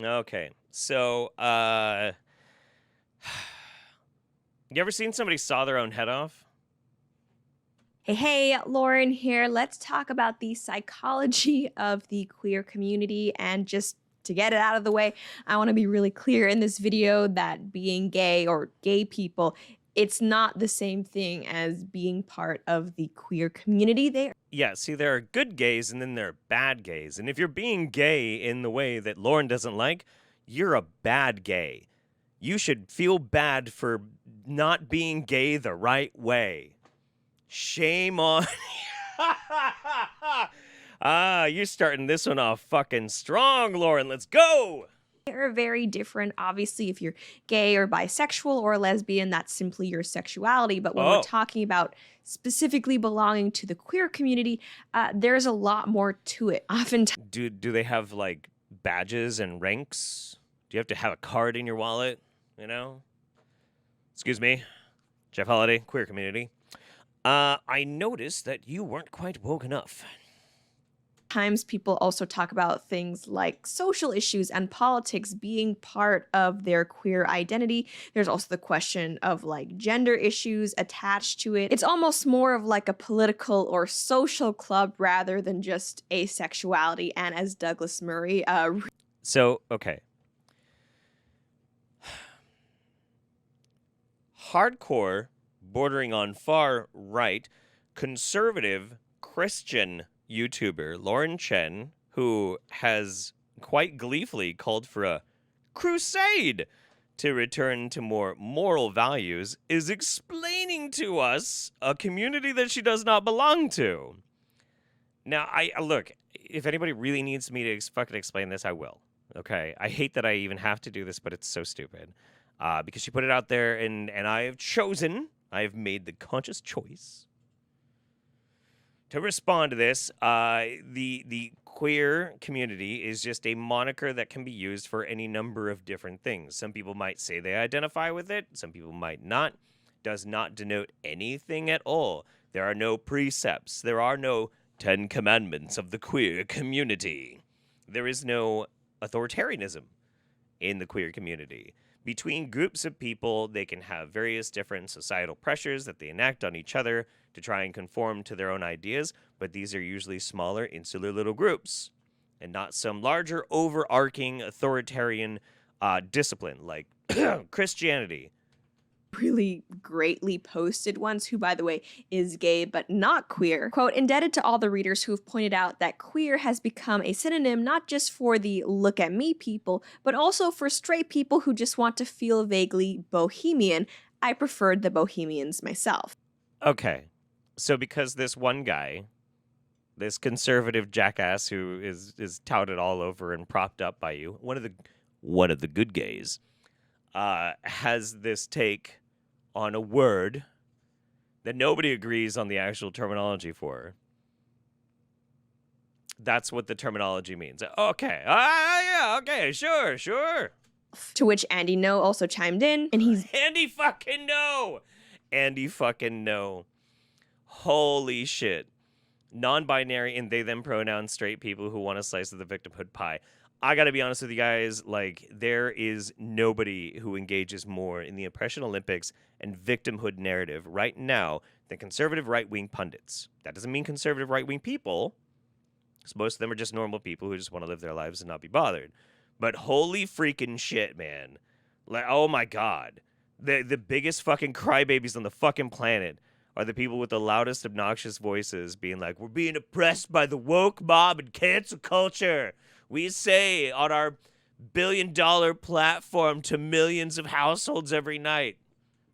Okay. So, you ever seen somebody saw their own head off? Hey, Lauren here. Let's talk about the psychology of the queer community. And just to get it out of the way, I want to be really clear in this video that being gay or gay people, it's not the same thing as being part of the queer community. They Yeah, see, there are good gays and then there are bad gays. And if you're being gay in the way that Lauren doesn't like, you're a bad gay. You should feel bad for not being gay the right way. Shame on. You're starting this one off fucking strong, Lauren. Let's go. are very different. Obviously, if you're gay or bisexual or lesbian, that's simply your sexuality. But when we're Oh, talking about specifically belonging to the queer community, there's a lot more to it. Oftentimes, do they have like badges and ranks? Do you have to have a card in your wallet? You know? Excuse me, Jeff Holiday, queer community. I noticed that you weren't quite woke enough. people also talk about things like social issues and politics being part of their queer identity. There's also the question of like gender issues attached to it. It's almost more of like a political or social club rather than just asexuality. And as Douglas Murray So, okay. Hardcore, bordering on far right, conservative Christian YouTuber Lauren Chen, who has quite gleefully called for a crusade to return to more moral values, is explaining to us a community that she does not belong to. Now, I look, if anybody really needs me to fucking explain this, I will. Okay? I hate that I even have to do this, but it's so stupid. Because she put it out there, and I have made the conscious choice to respond to this. The queer community is just a moniker that can be used for any number of different things. Some people might say they identify with it. Some people might not. Does not denote anything at all. There are no precepts. There are no 10 commandments of the queer community. There is no authoritarianism in the queer community. Between groups of people, they can have various different societal pressures that they enact on each other to try and conform to their own ideas, but these are usually smaller, insular little groups, and not some larger, overarching, authoritarian discipline like Christianity. really greatly posted once, who, by the way, is gay but not queer. Quote, indebted to all the readers who have pointed out that queer has become a synonym not just for the look at me people, but also for straight people who just want to feel vaguely bohemian. I preferred the bohemians myself. Okay, so because this one guy, this conservative jackass who is touted all over and propped up by you, one of the good gays, has this take on a word that nobody agrees on the actual terminology for. That's what the terminology means. Okay. Yeah, okay, sure. To which Andy No also chimed in, and he's Andy fucking no. Andy fucking no. Holy shit. Non-binary and they them pronouns straight people who want a slice of the victimhood pie. I gotta be honest with you guys, like, there is nobody who engages more in the oppression Olympics and victimhood narrative right now than conservative right-wing pundits. That doesn't mean conservative right-wing people, because most of them are just normal people who just want to live their lives and not be bothered. But holy freaking shit, man. Like, oh my god. The biggest fucking crybabies on the fucking planet are the people with the loudest obnoxious voices being like, we're being oppressed by the woke mob and cancel culture. We say on our billion-dollar platform to millions of households every night,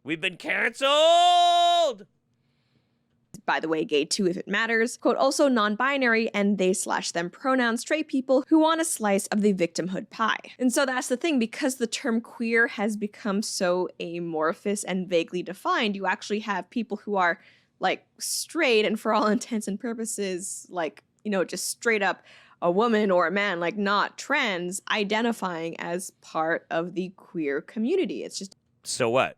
we've been canceled! by the way, gay too if it matters, quote, also non-binary and they/them pronouns straight people who want a slice of the victimhood pie. And so that's the thing, because the term queer has become so amorphous and vaguely defined, you actually have people who are like straight and for all intents and purposes, like, just straight up a woman or a man, like not trans, identifying as part of the queer community. It's just So what?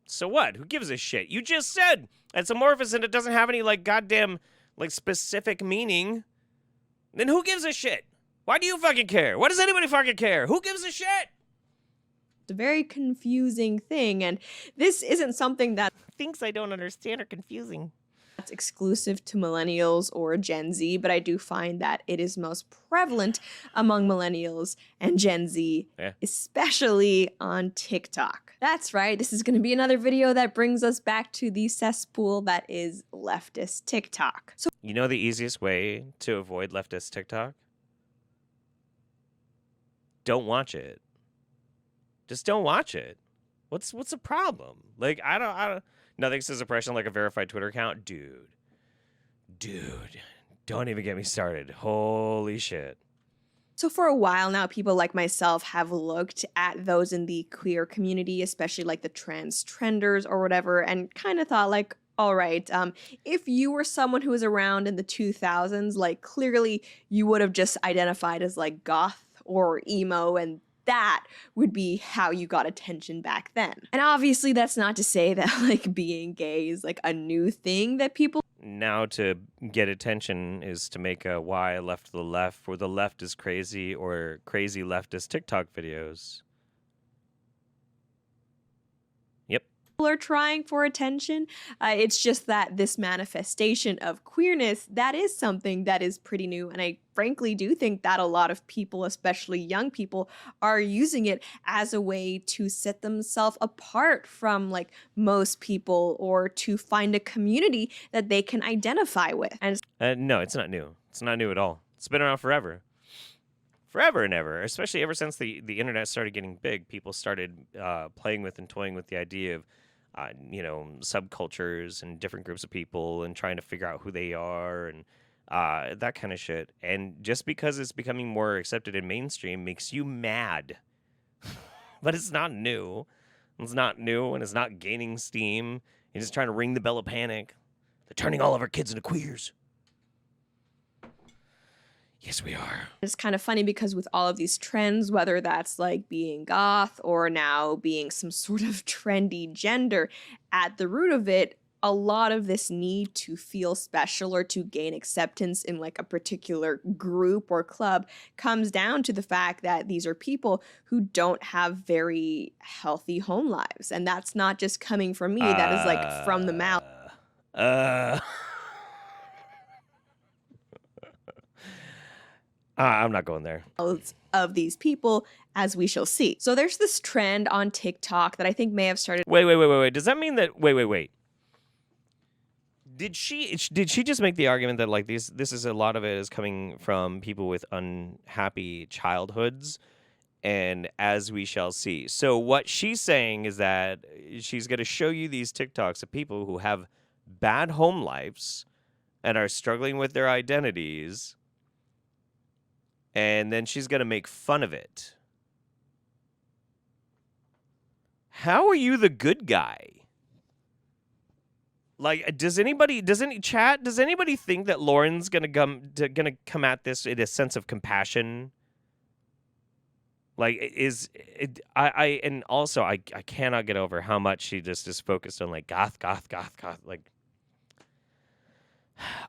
So what? Who gives a shit? You just said it's amorphous and it doesn't have any, like, goddamn, like, specific meaning. Then who gives a shit? Why do you fucking care? Why does anybody fucking care? Who gives a shit? It's a very confusing thing, and this isn't something that Things I don't understand are confusing. that's exclusive to millennials or Gen Z, but I do find that it is most prevalent among millennials and Gen Z, especially on TikTok. That's right, this is going to be another video that brings us back to the cesspool that is leftist TikTok. So, you know the easiest way to avoid leftist TikTok? Don't watch it. Just don't watch it. What's the problem? Like, I don't nothing says oppression like a verified Twitter account. Dude, don't even get me started. Holy shit. So for a while now, people like myself have looked at those in the queer community, especially like the trans trenders or whatever, and kind of thought like, all right, if you were someone who was around in the 2000s, like clearly you would have just identified as like goth or emo, and that would be how you got attention back then. And obviously that's not to say that like being gay is like a new thing that people now to get attention is to make a why left the left, where the left is crazy, or crazy leftist TikTok videos. Yep. are trying for attention. It's just that this manifestation of queerness, that is something that is pretty new. And I frankly do think that a lot of people, especially young people, are using it as a way to set themselves apart from like most people, or to find a community that they can identify with. And No, it's not new. It's not new at all. It's been around forever. Forever and ever, especially ever since the internet started getting big. People started playing with and toying with the idea of subcultures and different groups of people, and trying to figure out who they are, and that kind of shit. And just because it's becoming more accepted in mainstream makes you mad. But it's not new. It's not new, and it's not gaining steam. You're just trying to ring the bell of panic. They're turning all of our kids into queers. Yes, we are. it's kind of funny because with all of these trends, whether that's like being goth or now being some sort of trendy gender, at the root of it, a lot of this need to feel special or to gain acceptance in like a particular group or club comes down to the fact that these are people who don't have very healthy home lives. And that's not just coming from me, that is like from the mouth. I'm not going there. Of these people, as we shall see. So there's this trend on TikTok that I think may have started. Wait. Does that mean that? Wait. Did she just make the argument that like this is a lot of it is coming from people with unhappy childhoods, and as we shall see. So what she's saying is that she's going to show you these TikToks of people who have bad home lives and are struggling with their identities. And then she's going to make fun of it. How are you the good guy? Like, does anybody think that Lauren's going to come at this in a sense of compassion? Like, and also I cannot get over how much she just is focused on like goth. Like,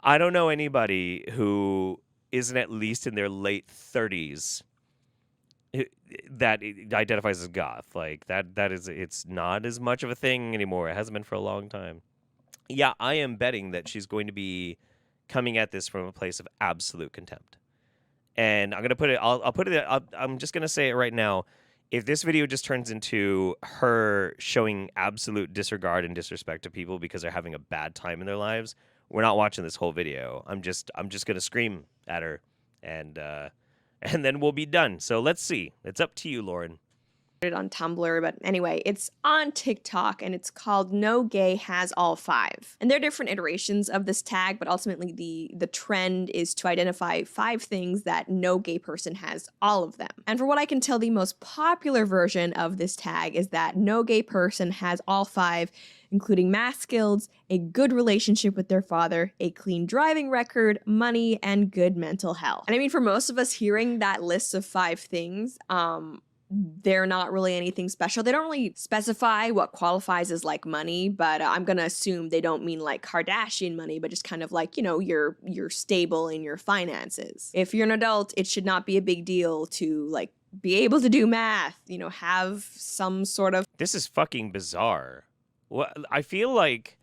I don't know anybody who isn't at least in their late 30s that identifies as goth. Like it's not as much of a thing anymore. It hasn't been for a long time. Yeah, I am betting that she's going to be coming at this from a place of absolute contempt. And I'm going to put it, I'm just going to say it right now. If this video just turns into her showing absolute disregard and disrespect to people because they're having a bad time in their lives, we're not watching this whole video. I'm just gonna scream at her, and then we'll be done. So let's see. It's up to you, Lauren. On Tumblr, but anyway, it's on TikTok and it's called No Gay Has All Five. And there are different iterations of this tag, but ultimately the trend is to identify 5 things that no gay person has all of them. And for what I can tell, the most popular version of this tag is that no gay person has all 5, including math skills, a good relationship with their father, a clean driving record, money, and good mental health. And I mean, for most of us hearing that list of 5 things, they're not really anything special. They don't really specify what qualifies as like money, but I'm gonna assume they don't mean like Kardashian money, but just kind of like, you know, you're stable in your finances. If you're an adult, it should not be a big deal to like be able to do math, you know, have some sort of. This is fucking bizarre. What I feel like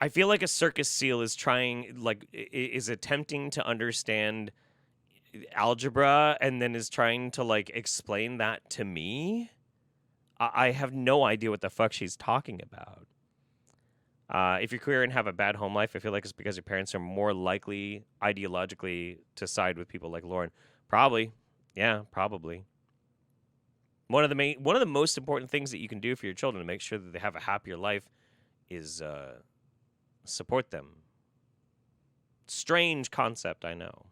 a circus seal is trying, like, is attempting to understand algebra and then is trying to, like, explain that to me. I have no idea what the fuck she's talking about. If you're queer and have a bad home life, I feel like it's because your parents are more likely ideologically to side with people like Lauren. Probably. Yeah, probably. One of the most important things that you can do for your children to make sure that they have a happier life is support them. Strange concept, I know.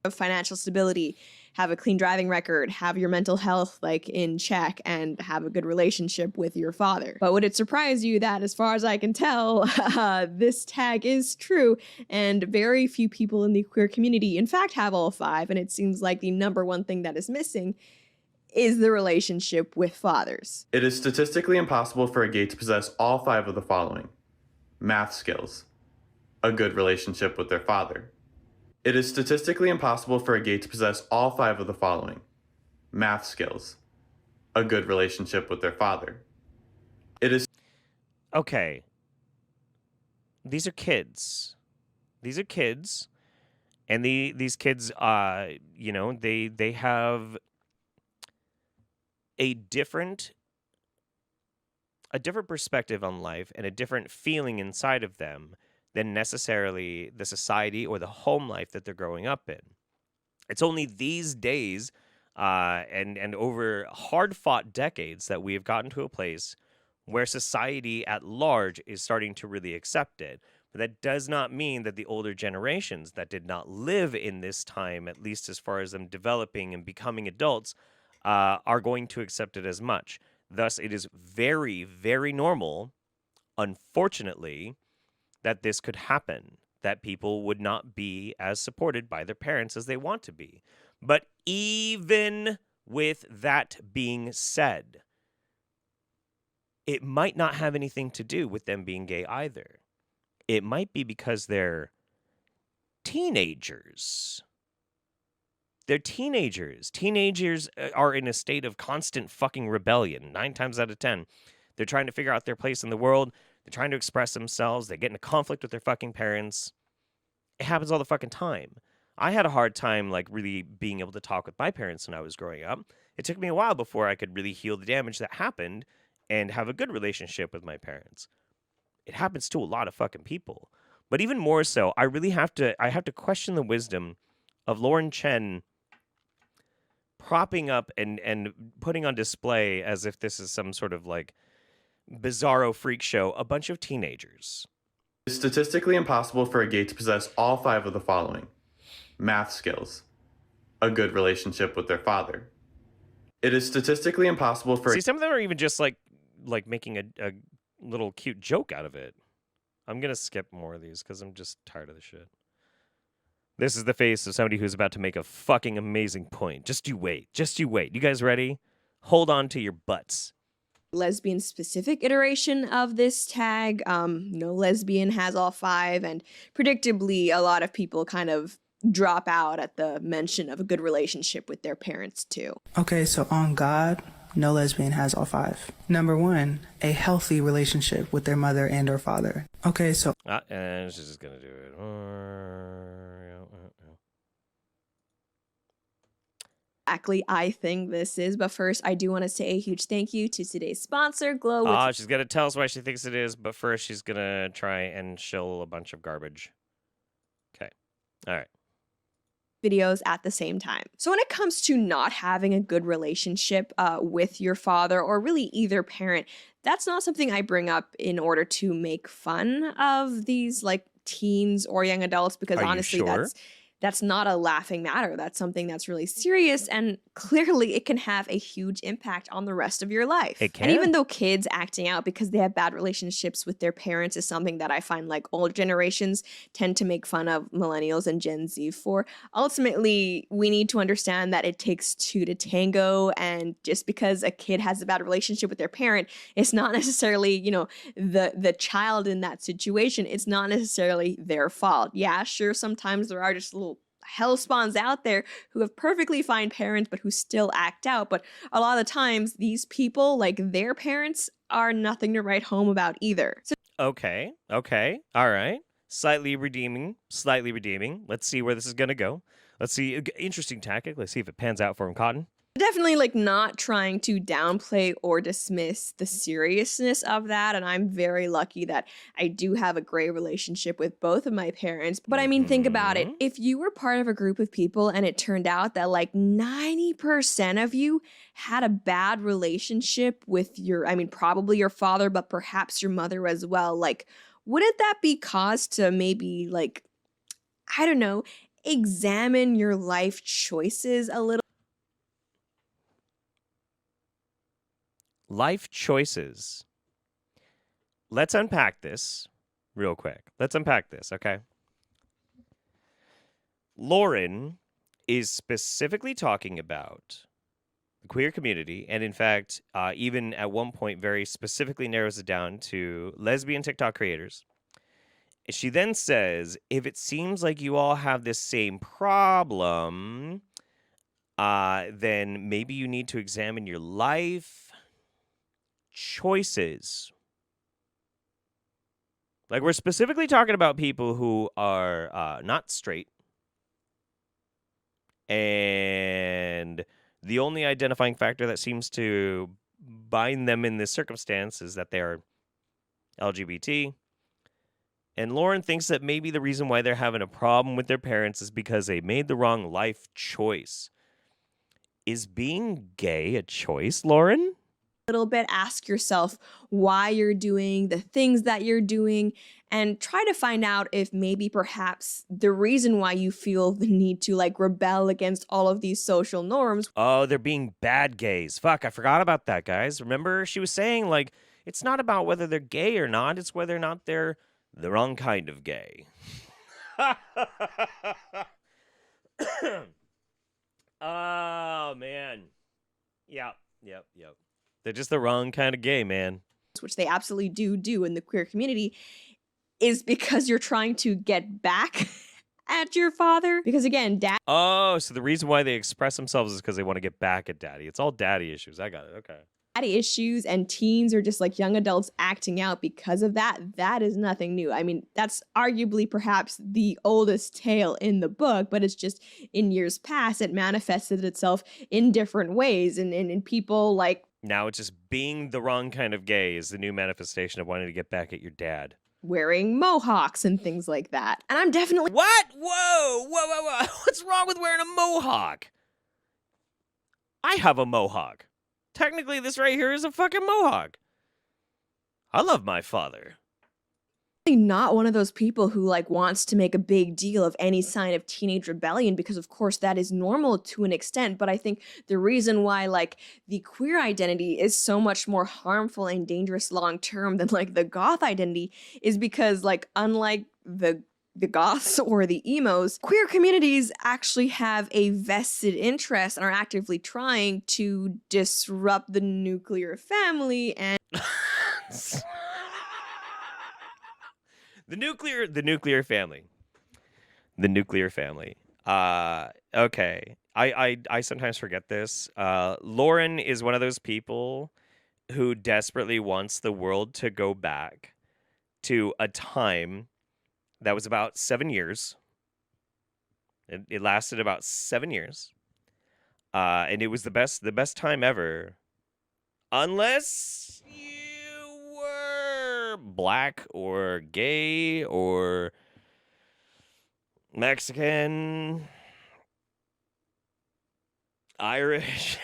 Of financial stability, have a clean driving record, have your mental health like in check, and have a good relationship with your father. But would it surprise you that, as far as I can tell, this tag is true, and very few people in the queer community, in fact, have all five, and it seems like the number one thing that is missing is the relationship with fathers. It is statistically impossible for a gay to possess all five of the following: math skills, a good relationship with their father. It is statistically impossible for a gay to possess all five of the following: math skills, a good relationship with their father. It is Okay. These are kids. And these kids, you know, they have a different perspective on life and a different feeling inside of them than necessarily the society or the home life that they're growing up in. It's only these days and over hard-fought decades that we have gotten to a place where society at large is starting to really accept it. But that does not mean that the older generations that did not live in this time, at least as far as them developing and becoming adults, are going to accept it as much. Thus, it is very, very normal, unfortunately, that this could happen, that people would not be as supported by their parents as they want to be. But even with that being said, it might not have anything to do with them being gay either. It might be because they're teenagers. They're teenagers. Teenagers are in a state of constant fucking rebellion, 9 times out of 10. They're trying to figure out their place in the world. They're trying to express themselves. They get into conflict with their fucking parents. It happens all the fucking time. I had a hard time, like, really being able to talk with my parents when I was growing up. It took me a while before I could really heal the damage that happened and have a good relationship with my parents. It happens to a lot of fucking people. But even more so, I have to question the wisdom of Lauren Chen propping up and putting on display, as if this is some sort of, like, bizarro freak show, a bunch of teenagers. It is statistically impossible for a gay to possess all five of the following: math skills, a good relationship with their father. It is statistically impossible for... See, some of them are even just like making a little cute joke out of it. I'm gonna skip more of these because I'm just tired of the shit. This is the face of somebody who's about to make a fucking amazing point. Just you wait. You guys ready? Hold on to your butts. Lesbian specific iteration of this tag. No lesbian has all five, and predictably, a lot of people kind of drop out at the mention of a good relationship with their parents too. Okay, so on God, no lesbian has all five. Number 1, a healthy relationship with their mother and or father. Okay, so... and she's just gonna do it. Exactly, I think this is. But first, I do want to say a huge thank you to today's sponsor, Glow. She's gonna tell us why she thinks it is, but first she's gonna try and shill a bunch of garbage. Okay. All right. Videos at the same time. So when it comes to not having a good relationship with your father, or really either parent, that's not something I bring up in order to make fun of these like teens or young adults, because Are honestly, you sure? that's that's not a laughing matter. That's something that's really serious, and clearly it can have a huge impact on the rest of your life. It can. And even though kids acting out because they have bad relationships with their parents is something that I find like older generations tend to make fun of millennials and Gen Z for, ultimately we need to understand that it takes two to tango, and just because a kid has a bad relationship with their parent, it's not necessarily, you know, the child in that situation. It's not necessarily their fault. Yeah, sure, sometimes there are just little hell spawns out there who have perfectly fine parents but who still act out, but a lot of the times these people, like their parents, are nothing to write home about either. So Okay. All right. Slightly redeeming. Let's see where this is going to go. Let's see. Interesting tactic. Let's see if it pans out for him, Cotton. definitely like not trying to downplay or dismiss the seriousness of that, and I'm very lucky that I do have a great relationship with both of my parents. But I mean, think about it. Mhm. If you were part of a group of people and it turned out that like 90% of you had a bad relationship with your, I mean, probably your father, but perhaps your mother as well, like wouldn't that be cause to maybe like, I don't know, examine your life choices a little? Life choices. Let's unpack this real quick. Okay? Lauren is specifically talking about the queer community, and in fact, even at one point, very specifically narrows it down to lesbian TikTok creators. She then says, if it seems like you all have this same problem, then maybe you need to examine your life choices. Like, we're specifically talking about people who are not straight, and the only identifying factor that seems to bind them in this circumstance is that they're LGBT. And Lauren thinks that maybe the reason why they're having a problem with their parents is because they made the wrong life choice. Is being gay a choice, Lauren? Little bit, ask yourself why you're doing the things that you're doing, and try to find out if maybe perhaps the reason why you feel the need to like rebel against all of these social norms. Oh, they're being bad gays. Fuck, I forgot about that, guys. Remember, she was saying, like, it's not about whether they're gay or not, it's whether or not they're the wrong kind of gay. Oh, man. Yep. They're just the wrong kind of gay, man. Which they absolutely do in the queer community, is because you're trying to get back at your father. Because again, Oh, so the reason why they express themselves is because they want to get back at daddy. It's all daddy issues. I got it. Okay. daddy issues, and teens or just like young adults acting out because of that, that is nothing new. I mean, that's arguably perhaps the oldest tale in the book, but it's just in years past, it manifested itself in different ways. And in people like Now it's just being the wrong kind of gay is the new manifestation of wanting to get back at your dad. wearing mohawks and things like that. And I'm definitely What? Whoa. What's wrong with wearing a mohawk? I have a mohawk. Technically, this right here is a fucking mohawk. I love my father. not one of those people who like wants to make a big deal of any sign of teenage rebellion, because of course that is normal to an extent. But I think the reason why like the queer identity is so much more harmful and dangerous long term than like the goth identity is because like unlike the goths or the emos, queer communities actually have a vested interest and are actively trying to disrupt the nuclear family and The nuclear family. The nuclear family. Okay. I sometimes forget this. Lauren is one of those people who desperately wants the world to go back to a time that was about 7 years. It lasted about 7 years. And it was the best time ever. Unless you were black or gay or Mexican, Irish.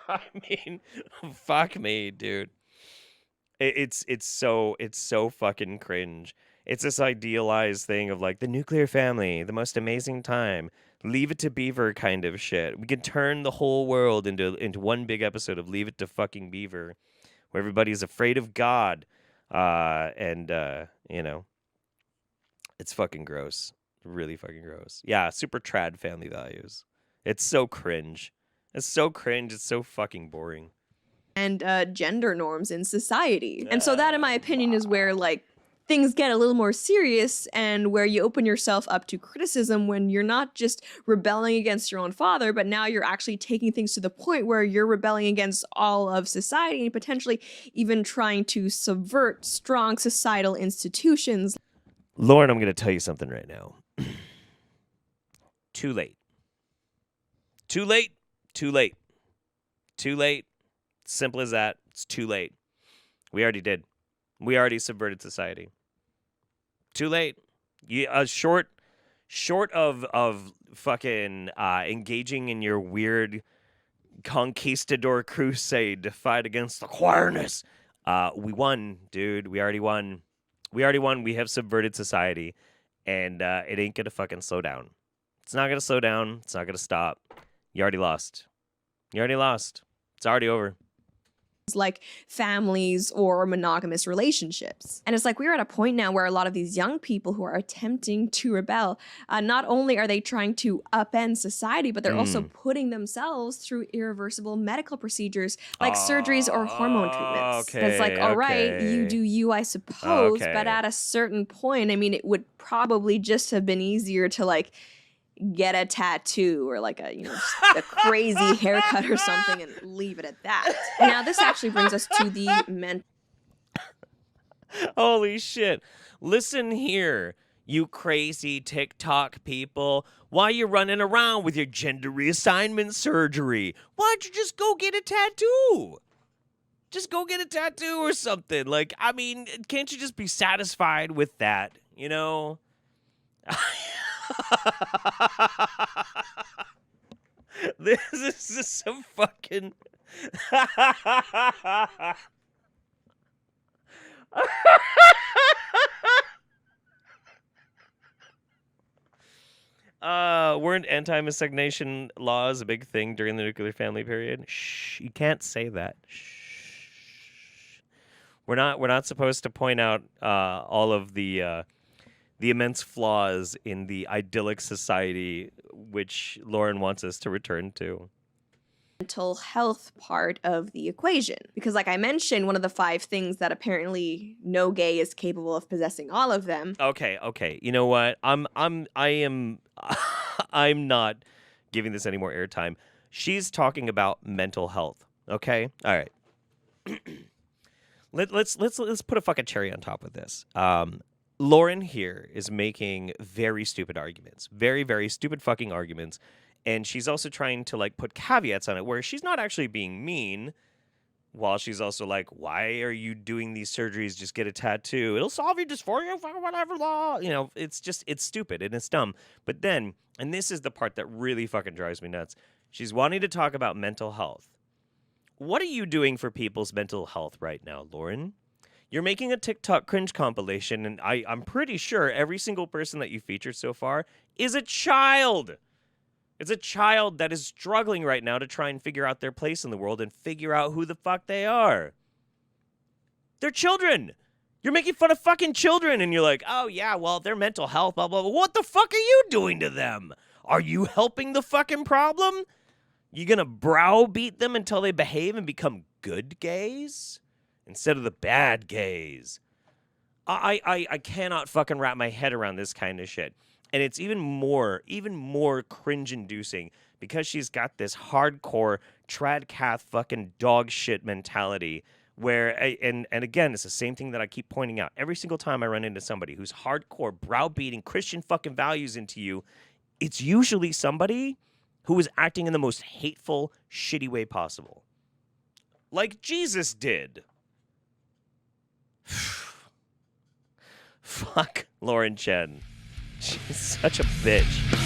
I mean, fuck me, dude. It's so fucking cringe. It's this idealized thing of like the nuclear family, the most amazing time, Leave It to Beaver kind of shit. We can turn the whole world into one big episode of Leave It to fucking Beaver, where everybody's afraid of God, you know, it's fucking gross, really fucking gross. Yeah, super trad family values. It's so cringe. It's so cringe. It's so fucking boring. And gender norms in society. And so that, in my opinion, is where like things get a little more serious and where you open yourself up to criticism when you're not just rebelling against your own father, but now you're actually taking things to the point where you're rebelling against all of society and potentially even trying to subvert strong societal institutions. Lauren, I'm going to tell you something right now. Too late. Too late. Too late. Too late. Simple as that. It's too late. We already did. We already subverted society. Too late. Short of fucking engaging in your weird conquistador crusade to fight against the queerness. We won, dude. We already won. We already won. We have subverted society, and it ain't gonna fucking slow down. It's not gonna slow down. It's not gonna stop. You already lost. You already lost. It's already over. Like families or monogamous relationships. And it's like we're at a point now where a lot of these young people who are attempting to rebel, not only are they trying to upend society, but they're also putting themselves through irreversible medical procedures like surgeries or hormone treatments. Okay, It's like, all right, you do you, I suppose, Okay. but at a certain point, I mean, it would probably just have been easier to like get a tattoo or like a, just a crazy haircut or something and leave it at that. And now this actually brings us to the mental. Holy shit. Listen here, you crazy TikTok people. Why you running around with your gender reassignment surgery? Why don't you just go get a tattoo? Just go get a tattoo or something. Like, I mean, can't you just be satisfied with that, you know? This is just some fucking weren't anti-miscegnation laws a big thing during the nuclear family period? Shh, you can't say that. Shh. We're not supposed to point out all of the immense flaws in the idyllic society which Lauren wants us to return to. Mental health part of the equation. Because like I mentioned, one of the 5 things that apparently no gay is capable of possessing all of them. Okay. You know what? I'm not giving this any more airtime. She's talking about mental health. Okay? All right. Let's put a fucking cherry on top of this. Lauren here is making very stupid arguments. Very, very stupid fucking arguments. And she's also trying to like put caveats on it where she's not actually being mean, while she's also like, why are you doing these surgeries? Just get a tattoo. It'll solve your dysphoria, whatever law. It's stupid and it's dumb. But then, and this is the part that really fucking drives me nuts, she's wanting to talk about mental health. What are you doing for people's mental health right now, Lauren? You're making a TikTok cringe compilation, and I'm pretty sure every single person that you featured so far is a child. It's a child that is struggling right now to try and figure out their place in the world and figure out who the fuck they are. They're children. You're making fun of fucking children, and you're like, oh yeah, well, their mental health, blah, blah, blah. What the fuck are you doing to them? Are you helping the fucking problem? You gonna browbeat them until they behave and become good gays? Instead of the bad gays. I cannot fucking wrap my head around this kind of shit. And it's even more cringe-inducing because she's got this hardcore tradcath fucking dog shit mentality where, and again, it's the same thing that I keep pointing out. Every single time I run into somebody who's hardcore browbeating Christian fucking values into you, it's usually somebody who is acting in the most hateful, shitty way possible. Like Jesus did. Fuck Lauren Chen. She's such a bitch.